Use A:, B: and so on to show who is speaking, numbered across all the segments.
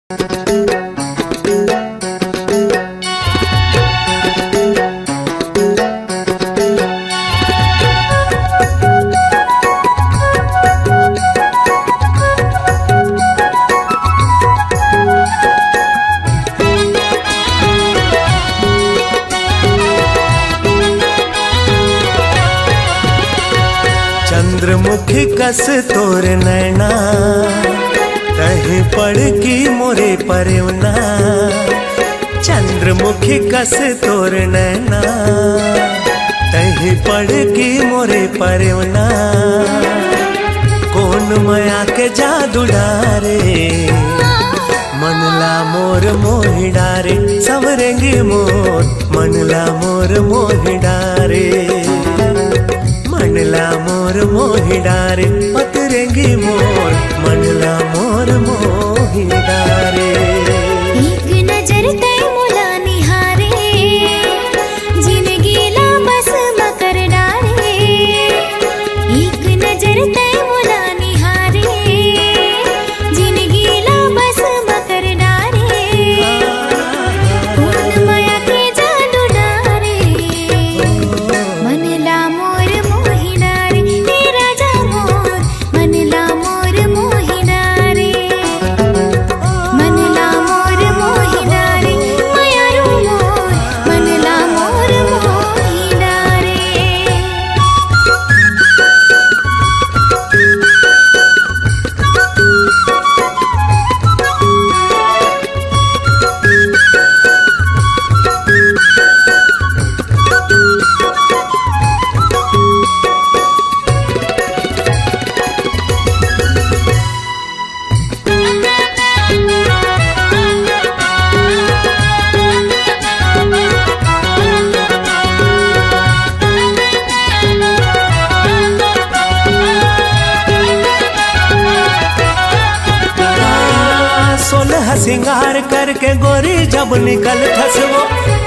A: चंद्रमुखी कस तोर नैना कहीं पड़ की मोरे परवना। चंद्रमुखी कस तोर नैना कहीं पड़ की मोरे परवना। कौन माया के जादू डारे मनला मोर मोहि डारे। सवरेंगी मोर मनला मोर मोहि डारे। मनला मोर मोहि डारे पतरेंगी मोर मनला मोर मोहि डारे।
B: एक नजर तय मुला निहारे जिंदगी ला बस मकर डारे। एक नजर तय मुला निहारे जिंदगी ला बस मकर डारे। कौन माया के जादू डारे मनला मोर मोहि डारे। हे राजा मोर मनला मोर मोहि डारे। मनला मोर मोहि डारे मायारू मोर मनला मोर मोहि डारे।
A: सोलह सिंगार करके गोरी जब निकल थसवो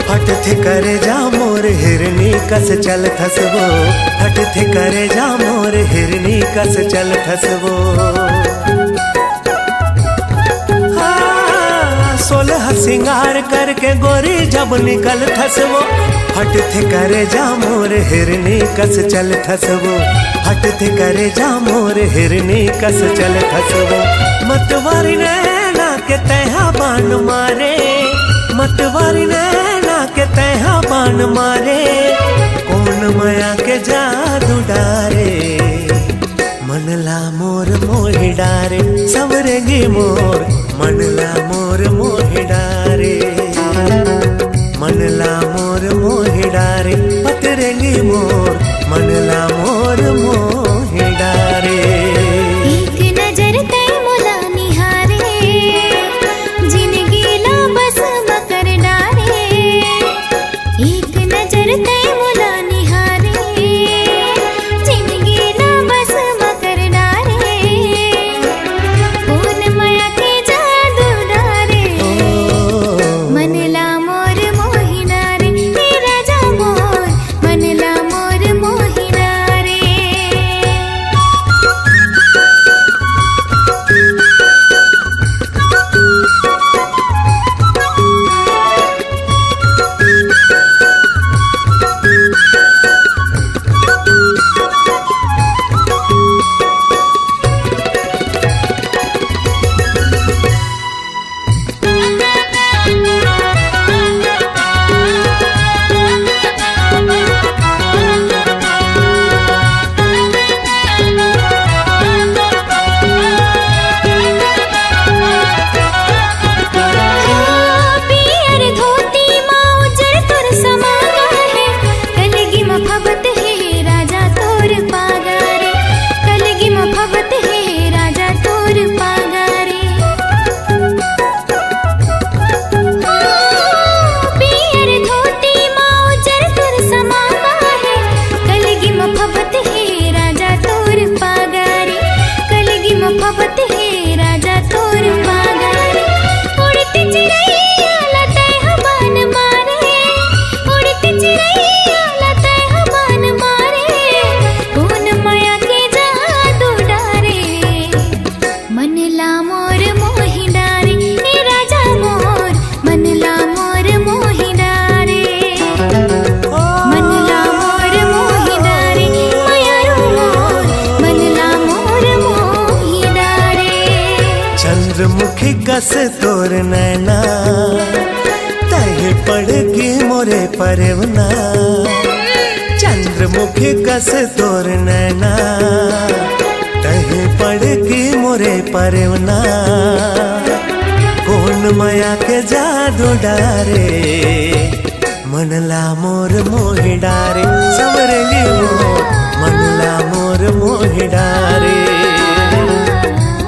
A: फट थे करे जा मोर हिरनी कस चल थसवो। फट थे करे जा मोर हिरनी कस चल थसवो। सोलह सिंगार करके गोरी जब निकल थसवो फट थे करे जा मोर हिरनी कस चल थसवो। फट थे करे जा मोर हिरनी कस चल थसवो। मतवारी नैना के तैहा बाण मारे। मतवारी नैना के तैहा बाण मारे। कौन माया के जादू डारे मनला मोर मोहि डारे। सवरेंगी मोर मनला मोर मोहि डारे। मनला मोर मोहि डारे पतरेंगी मोर मनला मोर मोहि डारे।
B: एक नजर तय मुला निहारे जिंदगी ला बस मकर डारे। एक नजर तय मुला निहारे जिंदगी ला बस मकर डारे। कौन माया के जादू डारे मनला मोर मोहि डारे। हे राजा मोर मनला मोर मोहि डारे। पियर धोती माँ उजर तुर समागा है। कलगी मफबत है राजा तोर पागारे। कलगी मफबत है राजा तोर पागारे। पियर धोती माँ उजर तुर समागा है। कलगी मफबत है राजा तोर पागारे। कलगी मफबत है राजा तोर पागारे। उड़ती चिड़ैया लतै हबान मारे। उड़ती चिड़ैया लतै हबान मारे। कौन माया के जादू डारे मनला मोर मोहि डारे। हे
A: चंद्रमुखी कस तोर नैना तहे पड़गी मोरे परवना। चंद्रमुखी कस तोर नैना तहे पड़गी मोरे परवना। कौन माया के जादू डारे मनला मोर मोहि डारे। संवरेली मोर मनला मोर मोहि डारे।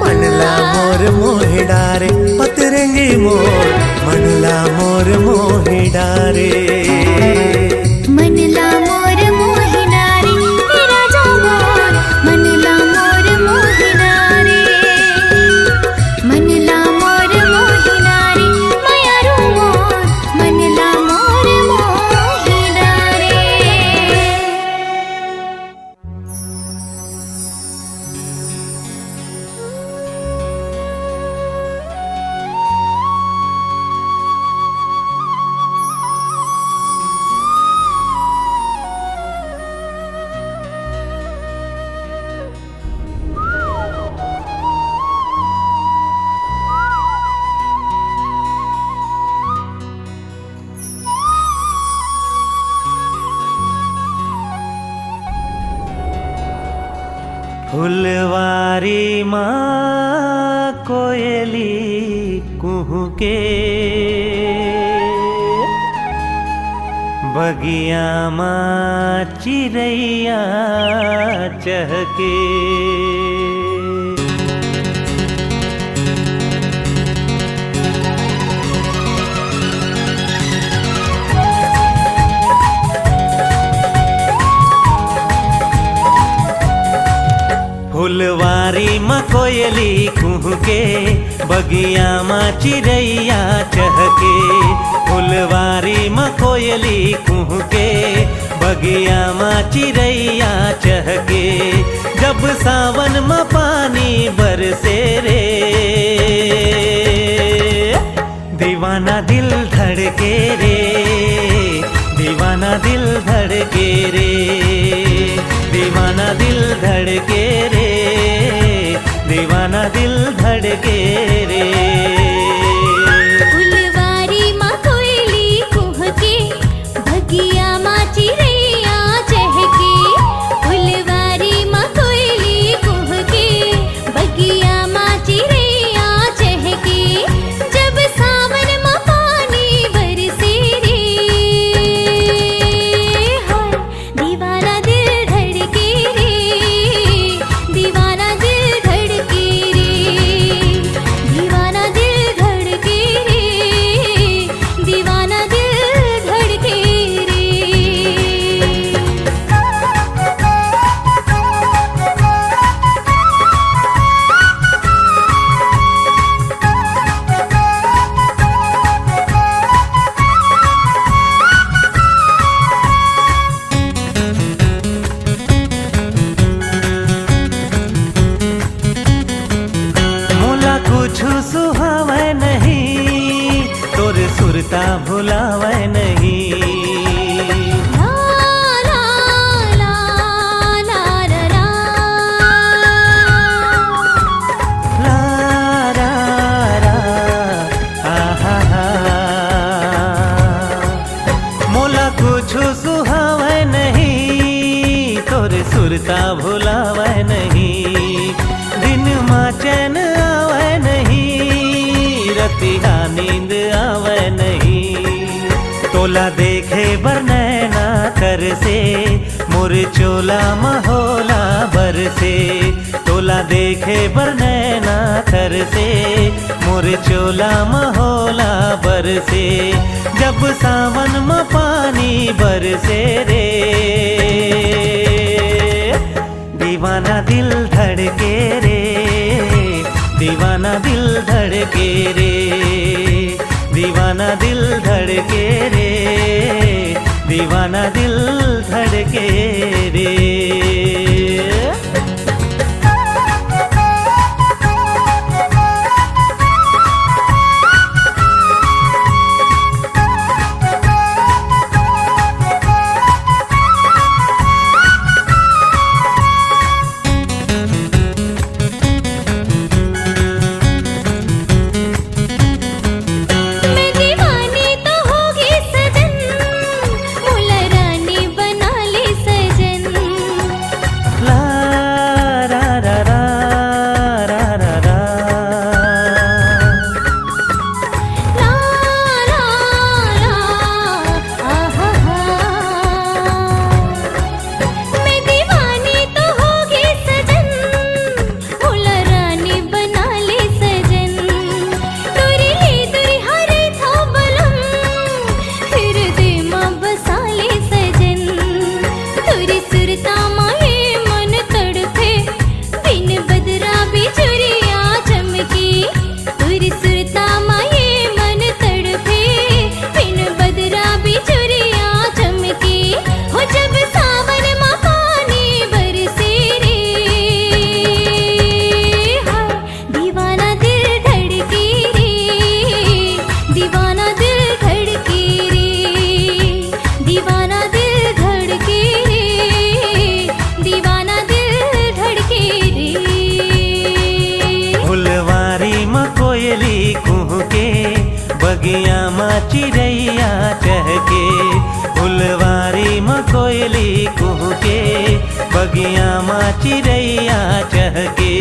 A: मनला मोर मोहि डारे पतरंगी मोर मनला मोर मोहि डारे।
B: मनला मोर मोहि डारे राजा मोर मनला मोर मोहि डारे। मनला मोर मोहि डारे मायारू मोर मनला मोर मोहि डारे।
A: फुलवारी माँ कोयली कुहू के बगिया माँ चिड़ैया चहके। फुलवारी माँ कोयली कुहू के बगिया माँ चिड़ैया चहके। फुलवारी माँ कोयली कुहू के बगिया माँ चिड़ैया चहके। जब सावन माँ पानी बरसे रे दीवाना दिल धड़के रे। दीवाना दिल धड़के रे। दीवाना दिल धड़के रे। दीवाना दिल धड़के रे।
B: फुलवारी माँ कोयली कुह के बगिया माँ चिड़ैया चहके। फुलवारी माँ कोयली कुह के बगिया माँ चिड़ैया चहके। जब सावन माँ पानी बरसे रे हाय दीवाना दिल धड़के रे। दीवाना दिल धड़के रे। दीवाना दिल धड़के रे। दीवाना दिल धड़के रे।
A: मोला कुछ सुहावे नहीं तोर सुरता भुलावे नहीं।
B: ला ला ला ला ला ला।
A: ला रा रा आहा हा। मोला कुछ सुहावे नहीं तोर सुरता भुलावे नहीं। दिन माँ चैन आवे नहीं रतिया नींद आवे नहीं। तोला देखे बर नैना कर से मोर चोला महोला बर से। तोला देखे बर नैना कर से मोर चोला महोला बर से। जब सावन में पानी बरसे रे दीवाना दिल धड़के रे। दीवाना दिल धड़के रे। दीवाना दिल धड़के रे। दीवाना दिल धड़के रे। बगिया माँ चिड़ैया चहके फुलवारी में कोयली कुहके बगिया माँ चिड़ैया चहके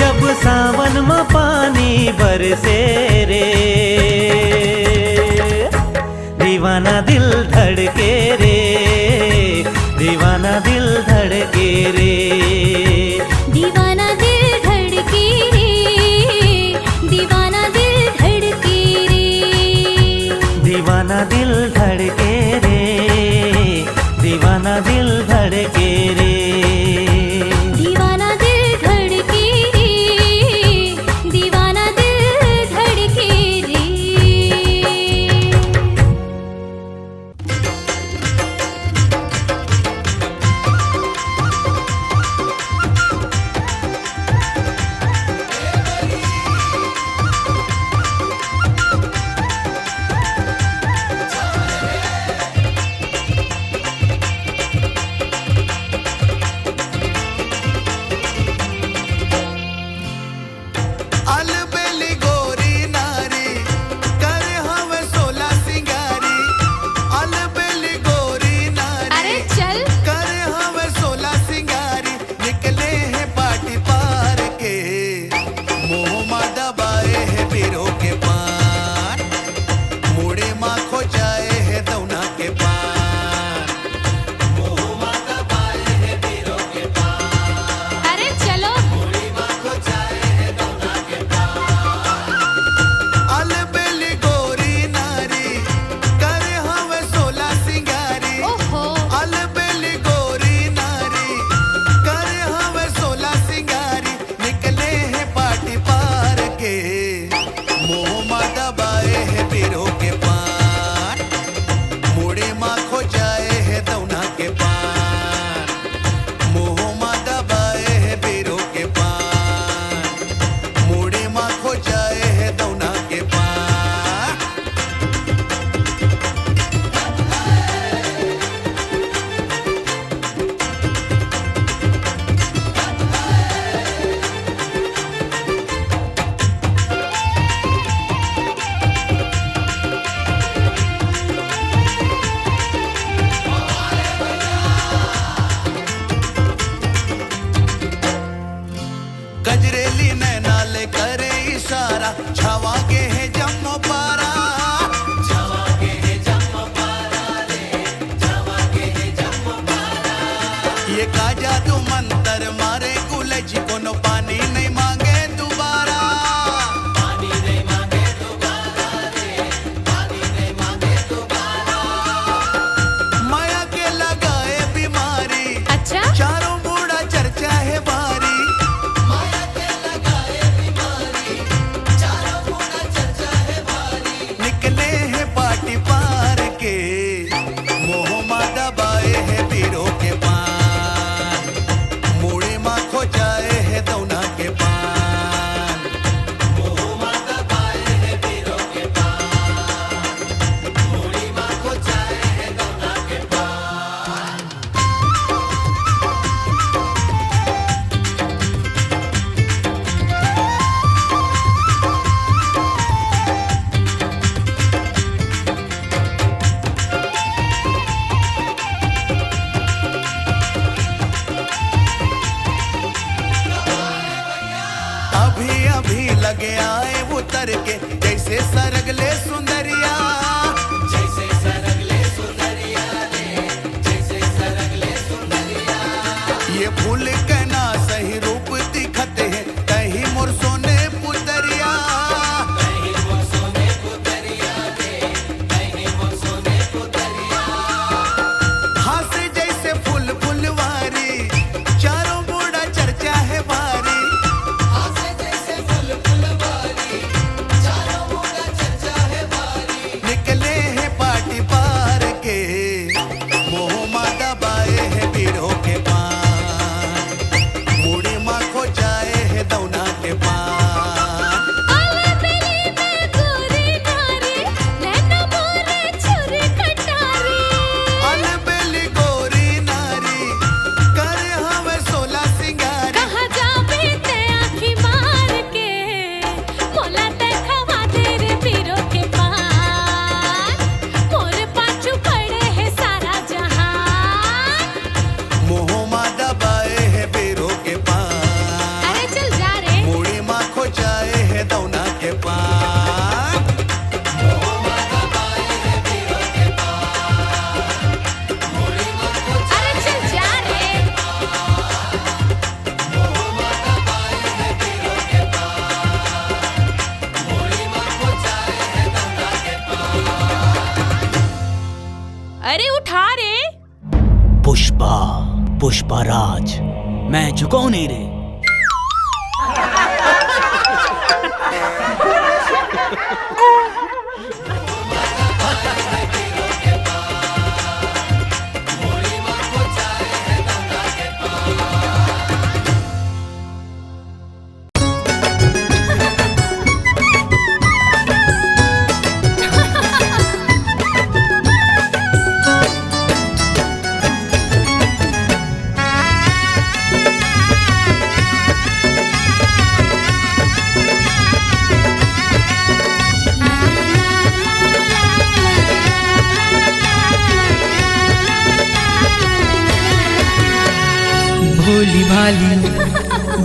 A: जब सावन में पानी बरसे रे दीवाना दिल धड़के रे दीवाना दिल धड़के रे
B: दीवाना दिल धड़के रे दीवाना दिल धड़के रे
A: दीवाना दिल धड़के रे दीवाना दिल धड़के रे
B: दीवाना दिल धड़के रे दीवाना दिल धड़के रे
C: अलबेली गोरी नारी कर हवे सोला सिंगारी अलबेली गोरी नारी
B: अरे चल
C: कर हवे सोला सिंगारी निकले हैं पाटी पार के मुंह मा दबाए है बीरो के पान मुड़े मा खो जाए है दौना के पान मुंह मा दबाए है बीरो के पान
B: अरे चलो
C: मुड़ी मा खो जाए है दौना के अलबेली गोरी नारी कर हवे सोला सिंगारी
B: ओहो
C: अलबेली गोरी नारी कर हवे सोला सिंगारी निकले हैं पाटी पार के मुंह मा दबाए है बीरो के पान मुड़े मा खो जाए है दौना के पान मुंह मा दबाए है बीरो के पान मुड़े मा खो जाए है दौना के पान गजरेली नैनाले करे इशारा छावा के है जम्मो पारा छावा के है जम्मो पारा रे छावा के है जम्मो पारा ये का जादू मंतर मारे गुलज कोनो पानी नहीं मांगे दोबारा पानी नहीं मांगे दोबारा रे पानी नहीं मांगे दोबारा माया के लगाए बीमारी
B: अच्छा
C: चारों बूढ़ा चर्चा है भारी निकले हैं पाटी पार के मोह मा दबाए है बीरो के पान मुड़े मा खो जाए है दौना के पान मोह मा दबाए है बीरो के पान मुड़ी मा खो जाए है दौना के पान अभी अभी लगे आए उतर के जैसे सरगले सुंदरिया जैसे सरगले सुंदरिया रे जैसे सरगले सुंदरिया ये फूल कहना सही रूप दिखते हैं कहीं मोर सोने पुतरिया कहीं मोर सोने पुतरिया रे कहीं मोर सोने पुतरिया हाथ जैसे फूल फुलवारी चारों बूढ़ा चर्चा है भारी जैसे फूल फुलवारी चारों बूढ़ा चर्चा है भारी
D: पुष्पा पुष्पाराज, मैं झुकाऊ नहीं रे।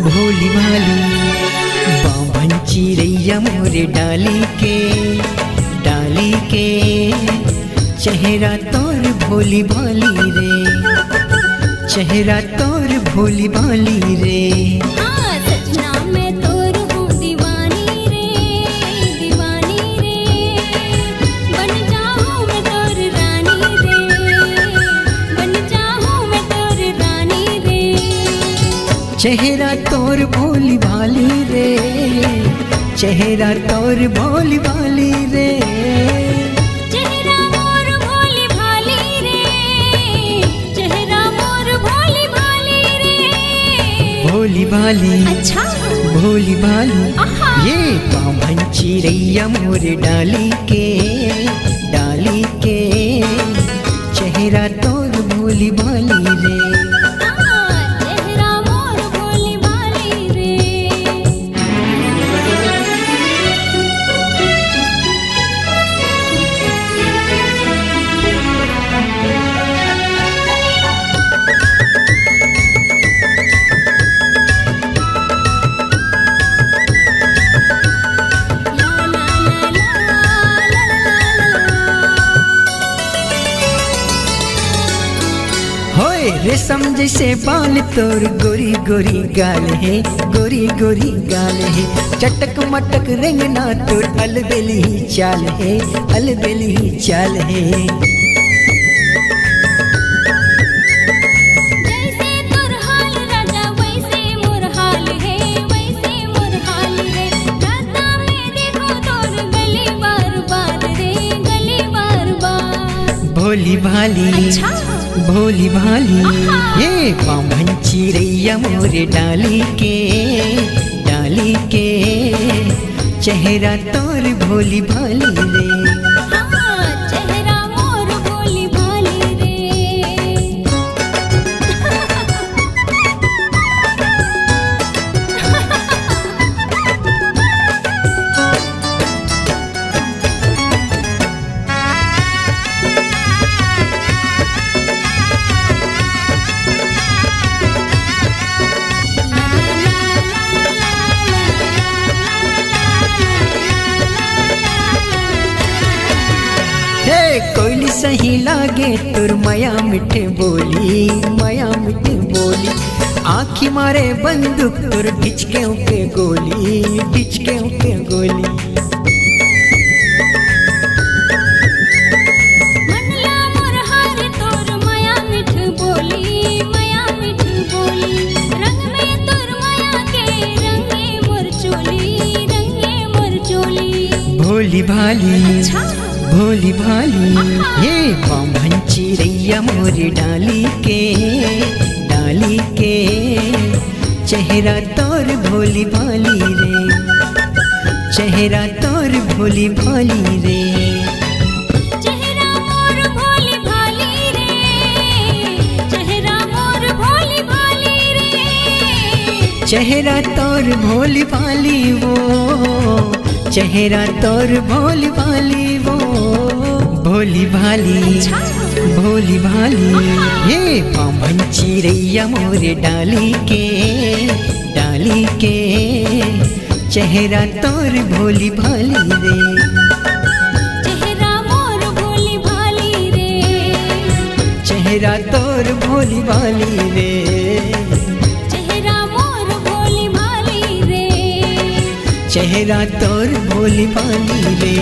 E: भोली भाली बाभन चिड़ैया मोरे डाली के चेहरा तोर भोली भाली रे, चेहरा तोर भोली भाली रे।
B: हाँ सजना मैं तोर हूँ दीवानी रे, दीवानी रे। बन जाऊँ मैं तोर रानी रे, बन जाऊँ मैं तोर रानी रे।
E: चेहरा तोर भोली भाली रे, चेहरा तोर भोली भाली रे।
B: चेहरा मोर भोली भाली रे, चेहरा मोर भोली भाली रे।
E: भोली भाली
B: अच्छा
E: भोली भाली
B: आहा।
E: ये बाभन चिड़ैया मोरे डाली के चेहरा तोर भोली भाली रे।
B: चेहरा मोर भोली भाली रे।
E: होए रेशम जैसे बाल तोर गोरी गोरी गाल है, गोरी गोरी गाल है। चटक मटक रेंगना तोर अलबेली चाल है, अलबेली चाल है।
B: जैसे तोर हाल राजा वैसे मोर हाल है, वैसे मोर हाल है। राता में देखो तोर गली बार बार रे, गली बार बार।
E: भोली भाली
B: अच्छा
E: भोली भाली
B: आहा।
E: ये बाभन चिड़ैया मोरे डाली के चेहरा तोर भोली भाली रे।
B: हाँ चेहरा मोर भोली भाली रे।
E: कोयली सही लागे तुर माया मिठे बोली, माया मिठे बोली। आँखी मारे बंदूक तुर ढिचके के गोली, ढिचके के गोली।
B: मनला मोर हार तोर माया मिठ बोली, माया मिठ बोली। रंग में तोर माया के रंगे मोर चोली, रंगे मोर चोली।
E: भोली भाली
B: अच्छा
E: भोली भाली ये बाभन चिड़ैया मोरे डाली के चेहरा तोर भोली भाली रे, चेहरा तोर भोली भाली रे।
B: चेहरा मोर भोली भाली रे, चेहरा मोर भोली भाली रे।
E: चेहरा तोर भोली भाली वो, चेहरा तोर भोली भाली वो। भोली भाली भोली भाली ये बाभन चिड़ैया मोरे डाली के चेहरा तोर भोली भाली रे।
B: चेहरा मोर भोली भाली रे,
E: चेहरा तोर भोली भाली रे।
B: चेहरा मोर भोली भाली रे।
E: चेहरा तोर भोली भाली रे।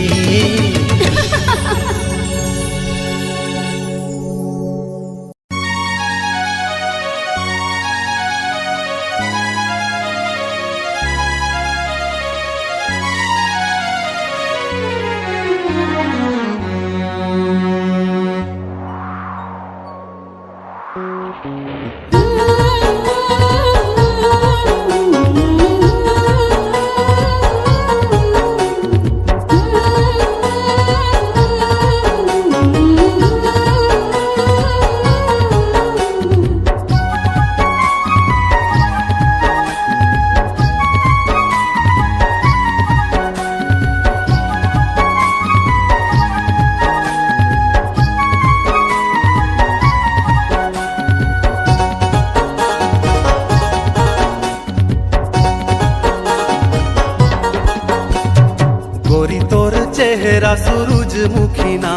A: चेहरा सूरजमुखी ना,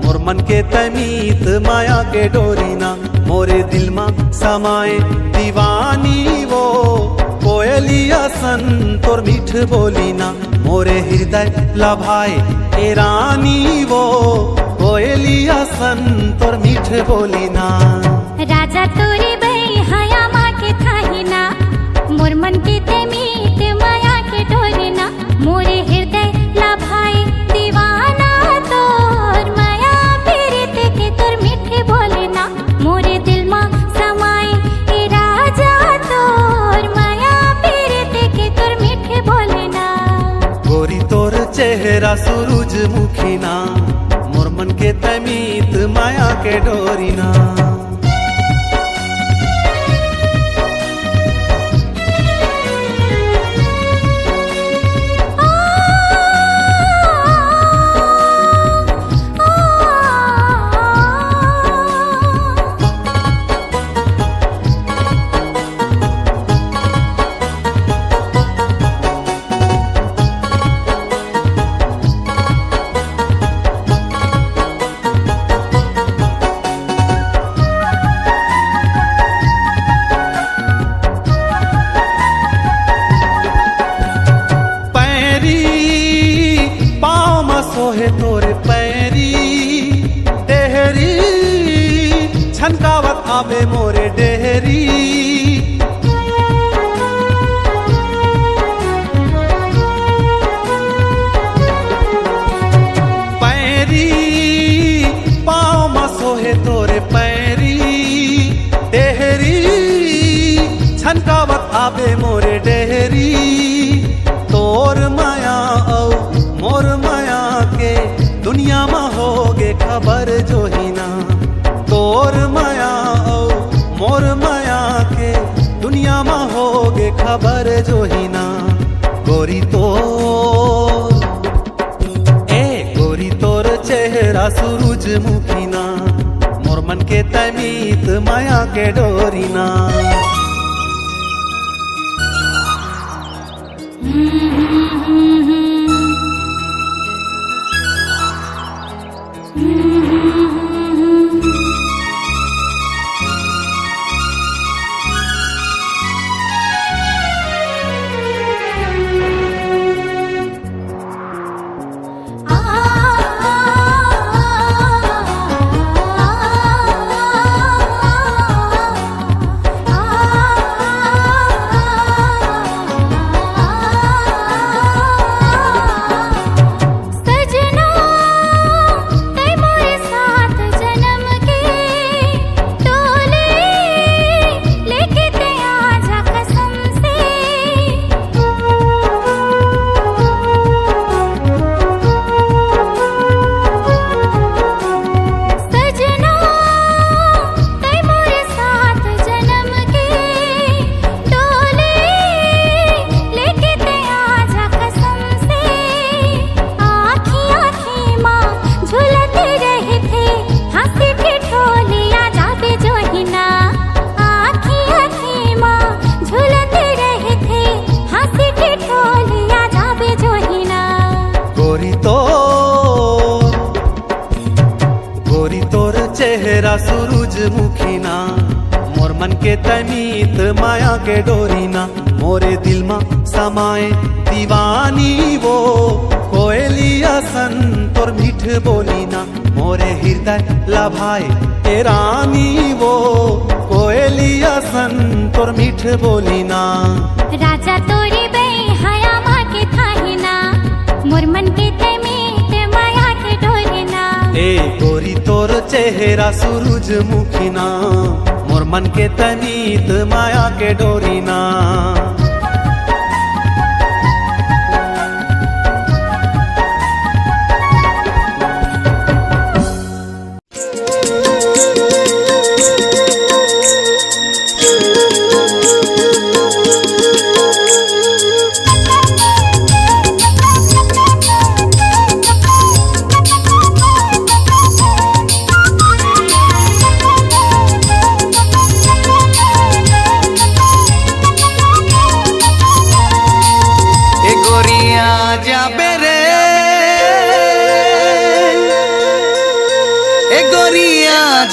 A: मोर मन के तमीत माया के डोरीना, मोरे दिल मा समाए दीवानी वो कोयलिया सन तोर मीठ बोलीना, मोरे हृदय लभाए ए रानी वो कोयलिया सन तोर मीठ बोलीना।
B: राजा तोरे बई हया माँ के थाहिना, मोर मन के ते मीत माया के डोरना, मोरे हृदय लभाए दीवाना तोर माया पीरित के तोर मीठे बोलना, मोरे दिल मा समाए ए राजा तोर माया पीरित के तोर मीठे बोलना।
A: गोरी तोर चेहरा सूरजमुखी ना, मोर मन के तमीत माया के डोरीना। सोहे तोरे पैरी डेहरी, छनकावत आवे मोरे डेहरी। पैरी पाँव मा सोहे तोरे पैरी डेहरी, छनकावत आवे मोरे डेहरी। तोर माया औ मोर माया के दुनिया में होगे खबर जो ही ना, तोर माया औ मोर माया के दुनिया में होगे खबर जो ही ना। गोरी तोर गोरी तोर चेहरा सूरजमुखी ना, मोर मन के तमीत माया के डोरीना। चेहरा सूरजमुखी ना, मोर मन के तमीत माया के डोरीना, मोरे दिल मा समाए दीवानी वो कोयलिया सन तोर मीठ बोलीना, मोरे हृदय लभाए ए रानी वो कोयलिया सन तोर मीठ बोलीना।
B: राजा तोरे बई हया माँ के थाहिना, मोर मन के तमीत माया के डोरना।
A: गोरी तोर चेहरा सूरजमुखी ना, मोर मन के तमीत माया के डोरीना।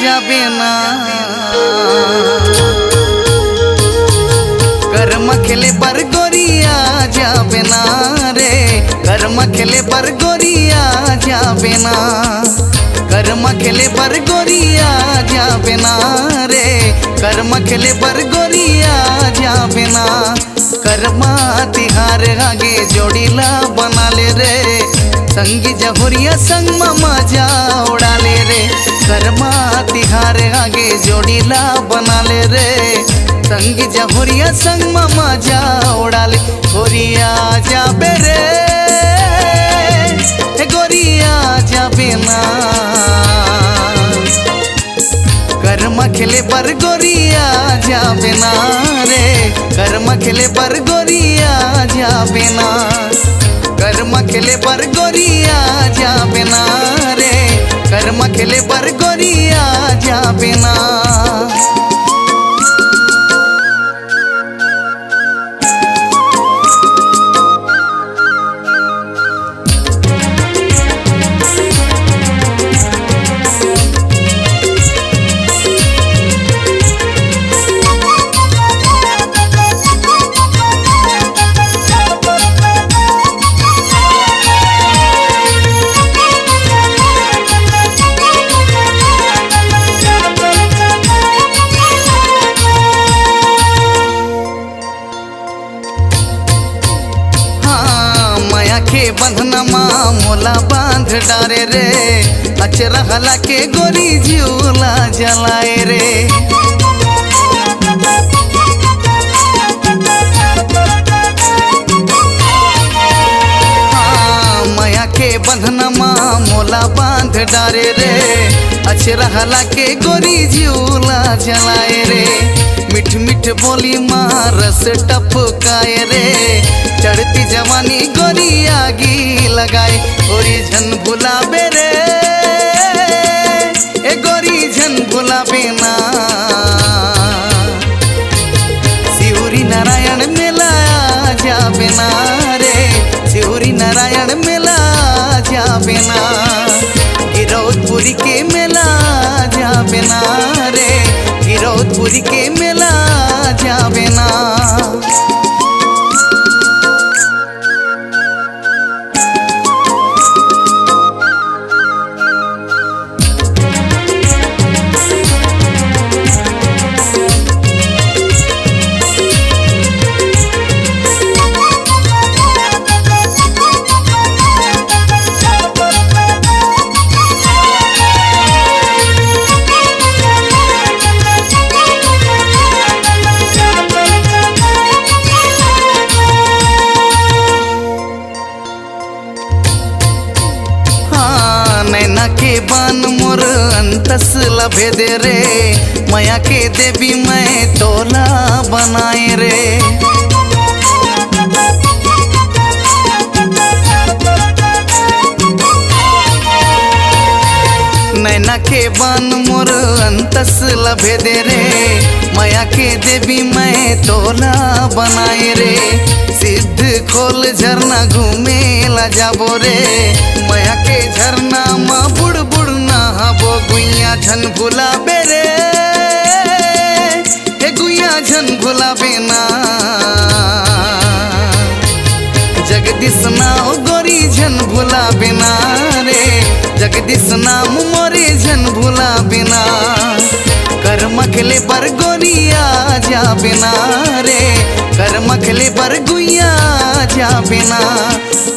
F: যাবে না कर्म खेले पर गोरिया जाबे ना रे कर्म खेले पर गोरिया जाबे ना कर्म खेले पर गोरिया जाबे ना रे कर्म खेले पर गोरिया जाबे ना कर्मा तिहार आगे जोड़ीला बना ले रे संगी जहुरिया संग मजा उड़ा ले रे कर्मा तिहार आगे जोड़ीला बना ले रे संगी जहुरिया संग मजा उड़ा ले गोरिया जाबे रे गोरिया जाबे ना कर्म खेले पर गोरिया जाबे ना रे कर्म खेले पर गोरिया जाबे ना कर्म खेले पर गोरिया जाबे ना रे कर्म खेले पर गोरिया जाबे ना के बंधनमा मोला बांध डारे रे अचरा हला के गोरी झूला जलाए रे माया के बंधनमा मोला बांध डारे रे अचरा हला के गोरी झूला जलाए रे मिठ मिठ बोली मारस टपकाए रे चढ़ती जवानी गोरी आगी लगाए गोरी झन भुलाबे रे ए गोरी झन भुलाबे ना शिवरी नारायण मेला जाबे ना रे शिवरी नारायण मेला जाबे ना गिरौदपुरी के मेला जाबे ना रे गिरौदपुरी के मेला जाबे ना नैना के बान मोर अंतस लभे दे रे माया के देवी मैं तोला बनाए रे नैना के बान मोर अंतस लभे दे रे माया के देवी मैं तोला बनाए रे सिद्ध खोल झरना घूमे ला जाबो रे माया के झरना मा बुड़ बुड़ नहाबो गुइया झन भुलाबे रे हे गुइया झन भुलाबे ना जगदीश नाम गोरी झन भुलाबे ना रे जगदीश नाम मोरे झन भुलाबे ना कर्म खेले पर गोरिया जाबे ना रे कर्म खेले पर गुइया जाबे ना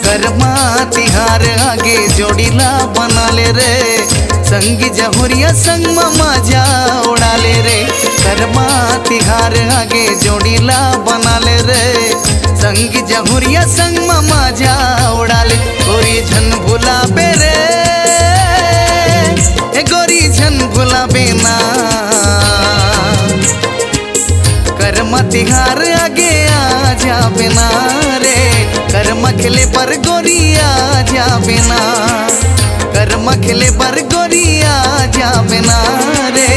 F: कर्मा तिहार आगे जोड़ीला बना ले रे संगी जहुरिया संग मजा उड़ा ले रे कर्मा तिहार आगे जोड़ीला बना ले रे संगी जहुरिया संग मजा उड़ा ले गोरी झन भुलाबे रे ए गोरी झन भुलाबे ना कर्म तिहार आगे आ जाबे ना रे कर्म खेले पर गोरिया जाबे ना कर्म खेले पर गोरिया जाबे ना रे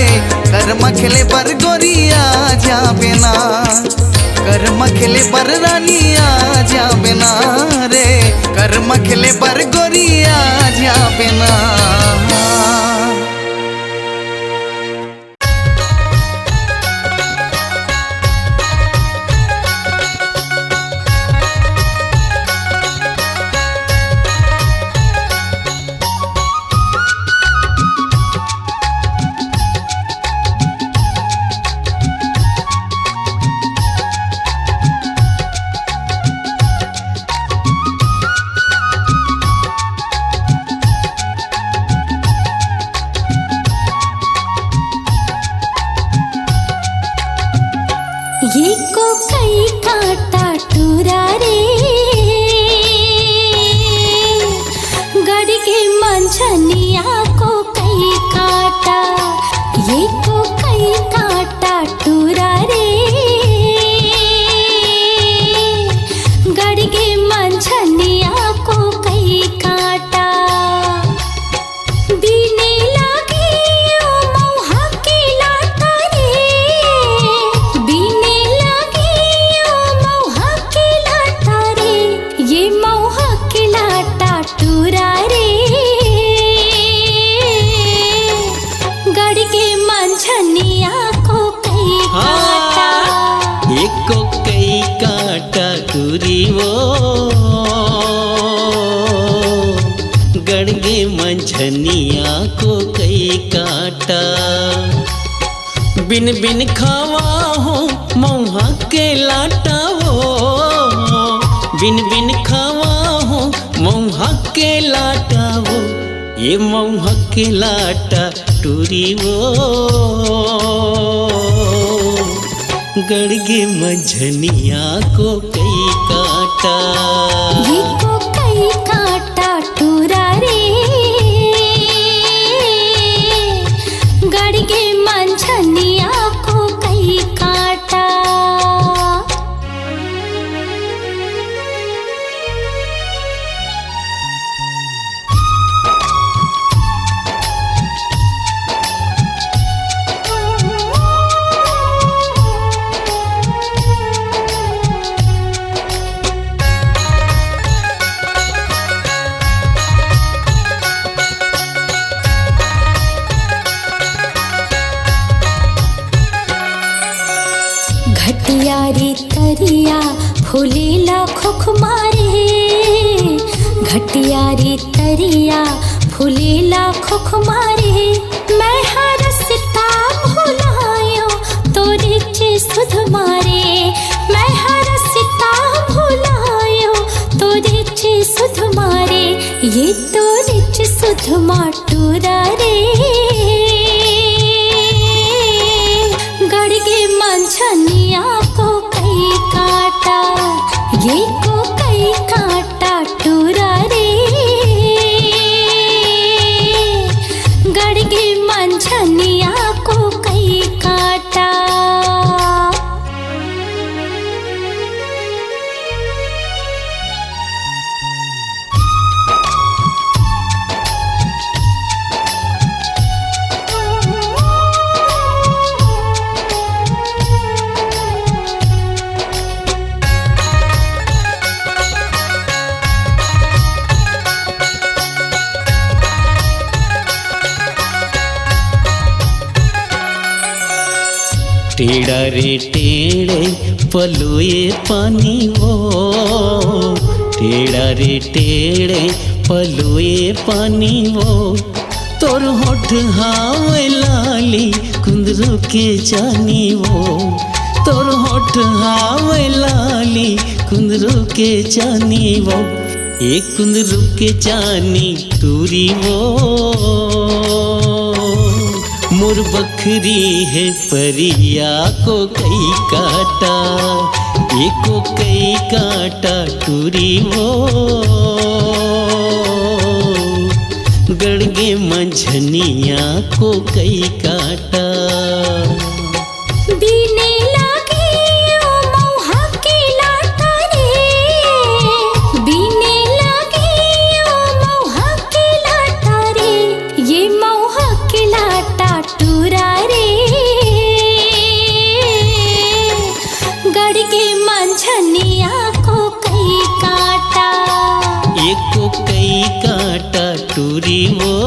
F: कर्म खेले पर गोरिया जाबे ना कर्म खेले पर रानिया जाबे ना रे कर्म खेले पर गोरिया जाबे ना
B: मंझनिया को कई काटा, ये को कई काटा टूरा रे। गड़ गे मंझनिया को कई काटा, बीने लागे ओ मौहा के लाटा रे। बीने लागे ओ मौहा के लाटा रे, ये मौहा के लाटा टूरा रे। गड़ गे मंझनिया को कई काटा,
G: एक को कई काटा टूरी वो, गड़ गे मंझनिया को कई काटा। बिन बिन खावा हो मौहा के लाटा वो, बिन बिन खावा हो मौहा के लाटा वो, ये मौहा के लाटा टूरी वो। गड़ गे मंझनिया को कई काटा,
B: ये को कई काटा टूरा रे। गड़ गे मंझनिया को कई काटा। घटिया रे तरिया फूलेला खुख मारे, घटिया रे तरिया फूलेला खुख मारे। मैं हरसता भुलायो तोरे चे सुध मारे, मैं हरसता भुलायो तोरे चे सुध मारे, ये तोरे चे सुध माटूरा रे। गड़ गे मंझनिया को कई काटा, ये को कई काटा टूरा रे। गड़ गे मंझनिया को कई काटा।
G: टेढ़ा रे टेढ़े पलोए पानी वो, टेढ़ा रे टेढ़े पलोए पानी वो। तोर होठ हावे लाली कुंदरू के जानी वो, तोर होठ हावे लाली कुंदरू के जानी वो, एक कुंदरू के जानी टूरी वो। मोर बखरी है परिया को कई काटा, एको कई काटा टूरी वो। गड़ गे मंझनिया को कई काटा,
B: बीने लागे ओ मौहा के लाटा रे। बीने लागे ओ मौहा के लाटा रे, ये मौहा के लाटा टूरा रे। गड़ गे मंझनिया को कई काटा,
G: एको कई काटा टूरी वो।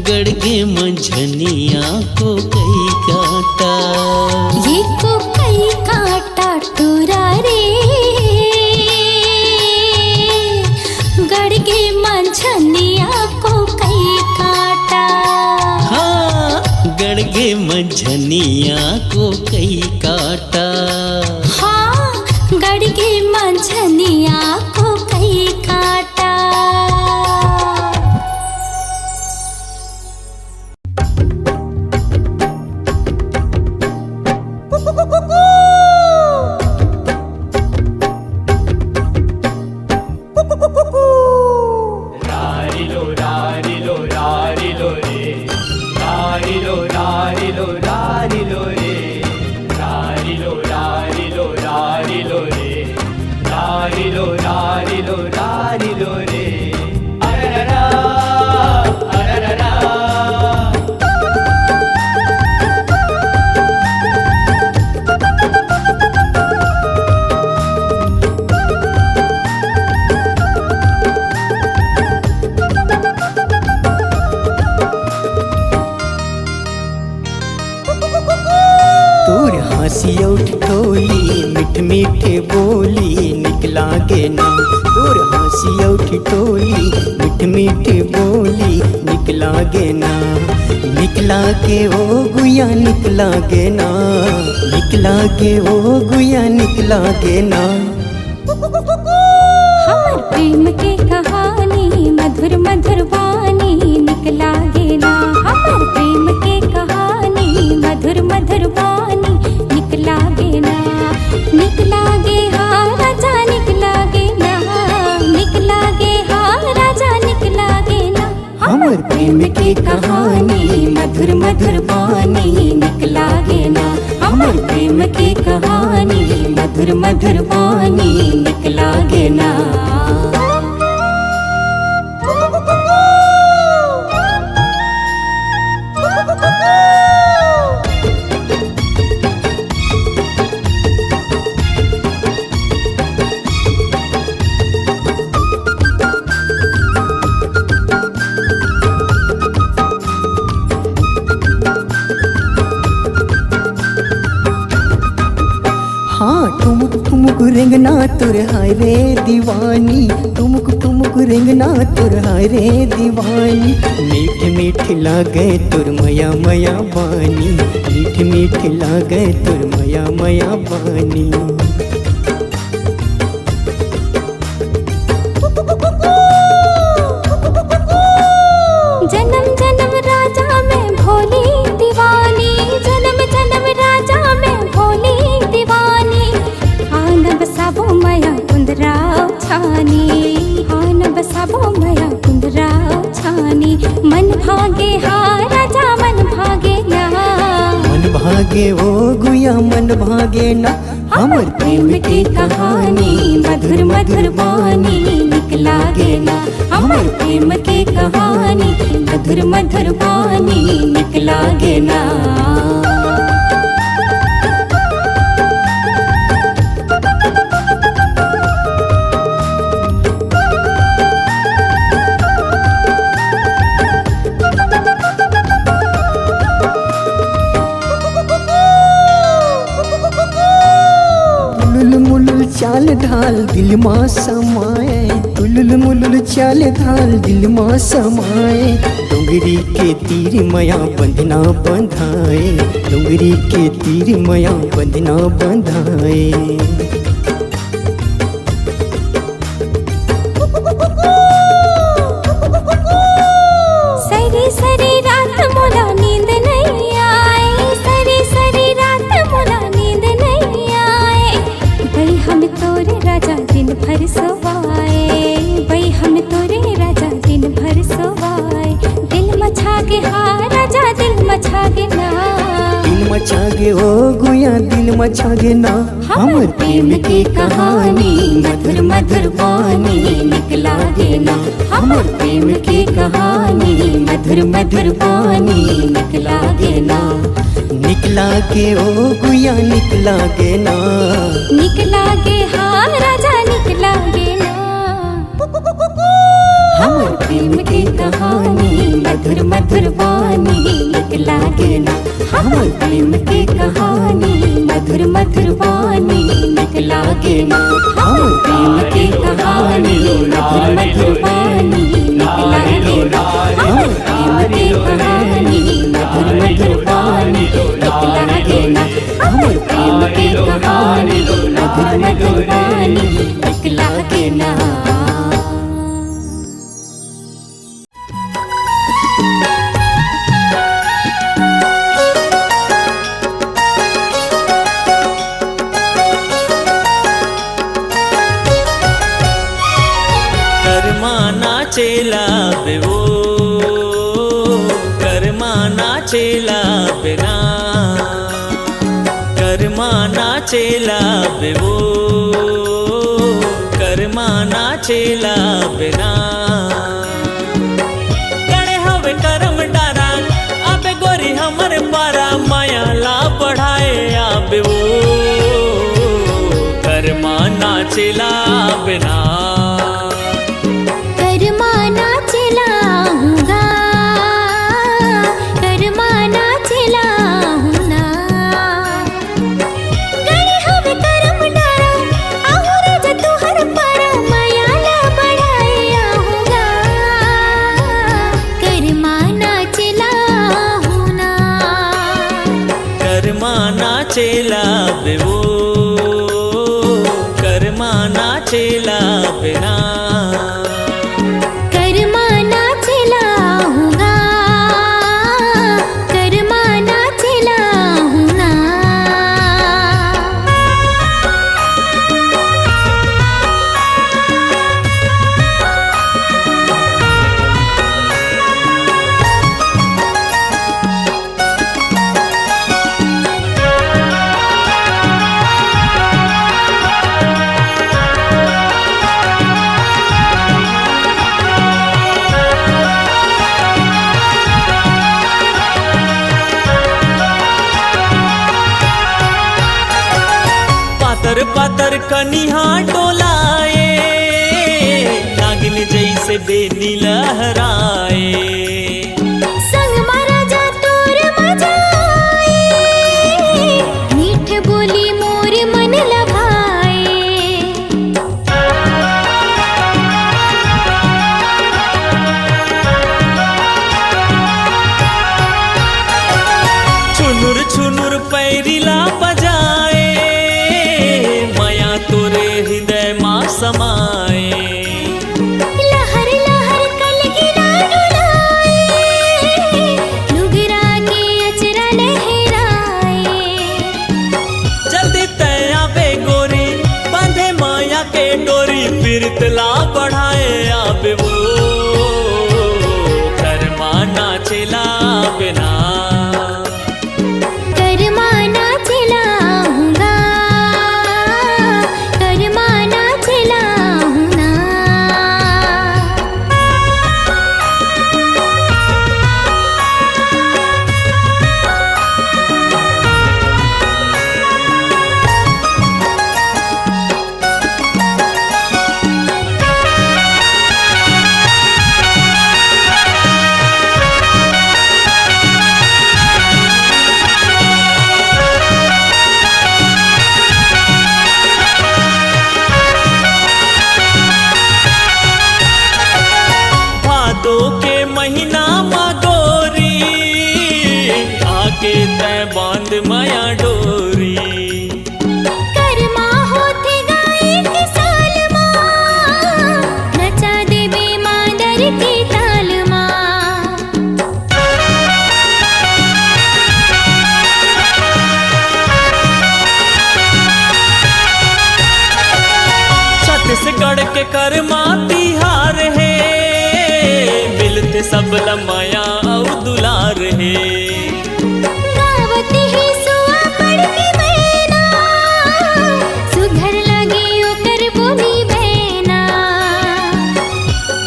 G: गड़ गे मंझनिया को कई काटा,
B: ये को कई काटा टूरा रे। गड़ गे मंझनिया को कई काटा।
G: हाँ गड़ गे मंझनिया को कई काटा।
B: हाँ गड़ गे मंझनिया को कई काटा।
E: कुकू
H: रारिलो रारिलो रारिलो रे अरररा अरररा
E: तोर हंसी उठ टोली मिठ मीठे बोली निकला गे ना तोर हंसी उठ टोली मिठ मीठे बोली निकला गे ना निकला के ओ गुया निकला गे ना निकला के ओ गुया निकला गे ना
B: हमर प्रेम के कहानी मधुर मधुर वाणी निकला गे ना हमर प्रेम के कहानी मधुर मधुर वाणी निकला गे ना निकला गे हाँ राजा निकला गे ना निकला गे हाँ राजा निकला गे ना
E: हमर प्रेम की कहानी मधुर मधुर वाणी निकला गे ना हमर प्रेम की कहानी मधुर मधुर वाणी निकला गे ना हाँ ठुमुक ठुमुक रेंगना तुर हाय रे दीवानी ठुमुक रेंगना तुर हाय रे दीवानी मीठ मीठ लागे तुर मया मया बानी मीठ मीठ लागे तुर मया मया बानी
B: जन्म जन्म राजा में भोली दीवानी जन्म जन्म राजा में भोली दीवानी आन बसाबो मया कुंदराव छानी आन बसाबो मया कुंदराव छानी मन भागे हाँ राजा मन भागे ना
E: मन भागे ओ गुया मन भागे ना हमर प्रेम की कहानी मधुर मधुर वाणी निकला गे ना हमर प्रेम की कहानी मधुर मधुर वाणी निकला गे ना चाल ढाल दिल माँ समाए तुलुल मुलुल चाल ढाल दिल माँ समाए डोंगरी के तीर मया बंधना बंधाए डोंगरी के तीर मया बंधना बंधाए
B: सरी सरी रात मोला नींद नहीं आए सरी सरी रात मोला नींद नहीं आए भाई हम तोरे राजा दिन भर सोवाए भाई हम तोरे राजा दिन भर सोवाए दिल मचा के हाँ राजा दिल मचा के ना
E: दिल मचा गे ओ गुया दिल मचा गे ना हमर प्रेम की कहानी मधुर मधुर वाणी निकला गे ना हमर प्रेम की कहानी मधुर मधुर वाणी निकला गे ना निकला के ओ गुया निकला गे ना
B: निकला गे हाँ राजा निकला गे ना
E: हमर प्रेम की कहानी मधुर मधुर वाणी निकला गे ना हमर प्रेम की कहानी मधुर मधुर वाणी निकला गे ना हमर प्रेम की कहानी मधुर मधुर वाणी निकला गे ना हमर प्रेम की कहानी मधुर मधुर वाणी निकला गे ना हमर प्रेम की कहानी मधुर मधुर वाणी निकला गे ना
A: नाचेला बेवो कर्मा नाचेला बेना कर्मा नाचेला बेवो कर्मा
G: कर्मा नाचेला बिना गणे हवे करम डारा आबे गोरी हमर पारा माया ला बढ़ाए आबे वो कर्मा नाचेला बिना
B: कर्मा नाचेला हूँगा कर्मा नाचेला हूँ ना गणे हवे करम डारा आहुरे ज तुहर पारा मायाला बढ़ाए आहूँगा कर्मा नाचेला हूँ ना
G: कर्मा नाचेला बेवो कर्मा नाचेला बिना
B: कर्मा नाचेला हूँगा कर्मा नाचेला हूँ ना
G: पातर पातर कनिहा डोलाए नागिन जैसे बेनी लहराए
B: संग मारा जा तोर मजाए मीठ बोली मोर मन लभाए
G: छुनुर छुनुर पैरिला बजाए माया तोरे हृदय माँ समाए
B: लहर लहर कलगिरा डुलाए लुगरा के अचरा लहराए
G: जल्दी तया बे गोरी बांधे माया के डोरी पीरतला बढ़ाए आबे वो कर्मा नाचेला बिना
B: कर्मा नाचेला हूँगा कर्मा नाचेला हूँ ना
G: भादो के महीना माँ गोरी आके तय बांध माया डोरी
B: कर्मा होते गाए के साल माँ नचा देवे मादर के ताल माँ
G: छत्तीसगढ़ के कर्मा तिहार है मिलते सब लमाया और दुलार है
B: गावत ही सुआ पड़ के बहना सुघर लगे ओकर बोली बहना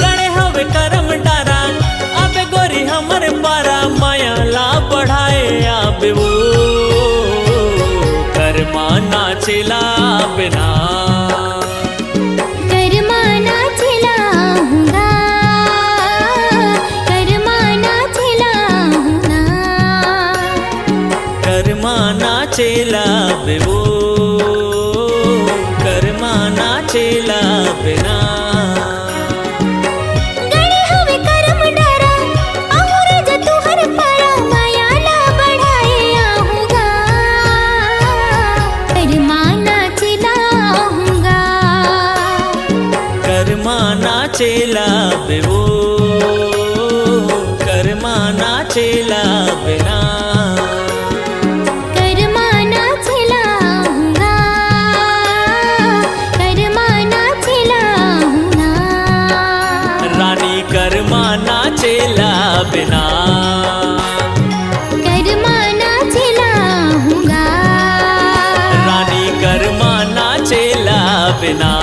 G: गणे हवे करम डारा आबे गोरी हमर पारा माया ला बढ़ाए आबे वो कर्मा नाचेला बिना
B: कर्मा नाचेला हूँगा कर्मा नाचेला हूँ ना
G: कर्मा नाचेला बेवो कर्मा नाचेला बिना
B: गणे हवे करम डारा आहुरे ज तुहर पारा मायाला बढ़ाए आहूँगा कर्मा नाचेला हूँगा
G: कर्मा नाचेला बेवो कर्मा नाचेला बिना
B: कर्मा नाचेला हूँगा कर्मा नाचेला हूँ ना
G: रानी कर्मा नाचेला बिना
B: कर्मा नाचेला हूँगा
G: रानी कर्मा नाचेला बिना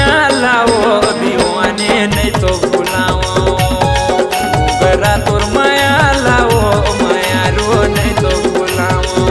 I: माया लाओ दीवाने नहीं तो भुलाओ घुंघरा तोर माया लाओ माया रो नहीं तो भुलाओ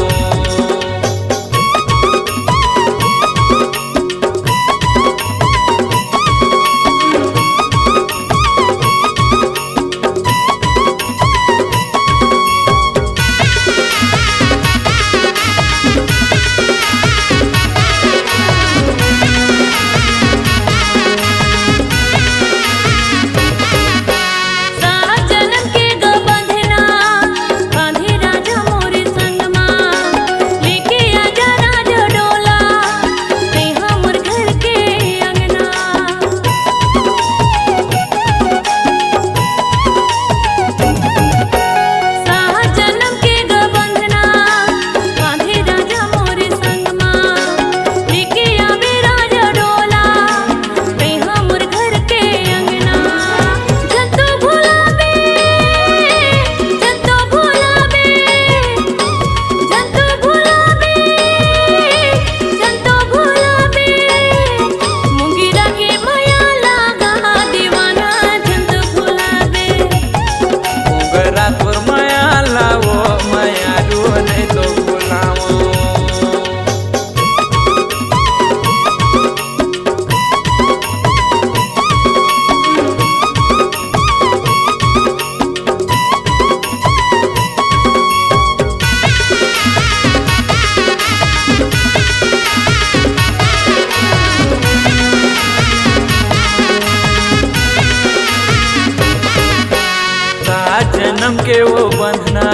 I: जन्म के वो बंधना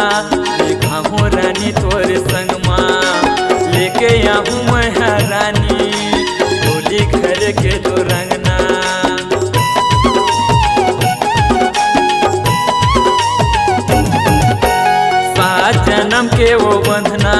I: देखा हूँ रानी तोरे संग माँ लेके आऊँ मैं रानी होली घर के तो रंगना सात जन्म के वो बंधना